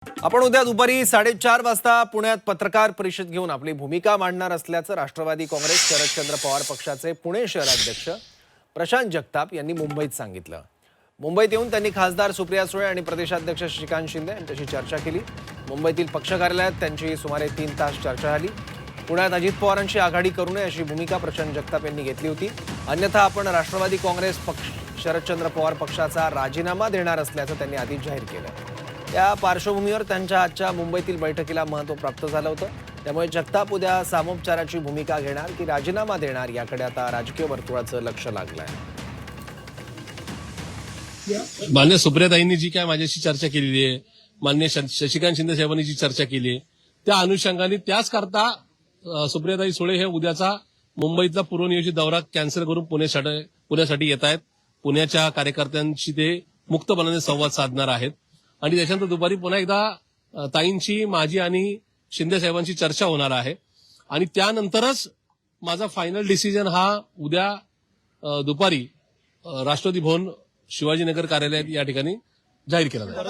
आपण उद्या दुपारी 4:30 वाजता पुण्यात पत्रकार परिषद घेऊन आपली भूमिका मांडणार असल्याचं राष्ट्रवादी काँग्रेस शरदचंद्र पवार पक्षाचे पुणे शहराध्यक्ष प्रशांत जगताप यांनी मुंबईत सांगितलं। मुंबईत येऊन त्यांनी खासदार सुप्रिया सुळे आणि प्रदेशाध्यक्ष श्रीकांत शिंदे यांच्याशी चर्चा केली। मुंबईतील पक्ष कार्यालयात त्यांची सुमारे 3 तास चर्चा झाली। पुण्यात अजित पवारांची आघाडी करू नये अशी भूमिका प्रशांत जगताप यांनी घेतली होती। अन्यथा आपण राष्ट्रवादी काँग्रेस पक्ष शरदचंद्र पवार पक्षाचा राजीनामा देणार असल्याचं त्यांनी आधीच जाहीर केलं। या पार्श्वभूमीवर त्यांच्या आजच्या मुंबईतील बैठकीला महत्त्व प्राप्त झालं होतं। त्यामुळे जगताप उद्या सामोपचाराची भूमिका घेणार की राजीनामा देणार याकडे आता राजकीय वर्तुळाचं लक्ष लागलंय। मान्य सुप्रियाताईंनी जी काय माझ्याशी चर्चा केलेली आहे, मान्य शशिकांत शिंदे साहेबांनी जी चर्चा केली आहे, त्या अनुषंगाने त्याच करता सुप्रियाताई सुळे हे उद्याचा मुंबईतला पूर्वनियोजित दौरा कॅन्सल करून पुण्यासाठी येत आहेत। पुण्याच्या कार्यकर्त्यांशी ते मुक्तपणाने संवाद साधणार आहेत आणि त्याच्यानंतर दुपारी पुन्हा एकदा ताईंची, माझी आणि शिंदे साहेबांची चर्चा होणार आहे आणि त्यानंतरच माझा फायनल डिसिजन हा उद्या दुपारी राष्ट्रपती भवन शिवाजीनगर कार्यालयात या ठिकाणी जाहीर केला जाईल।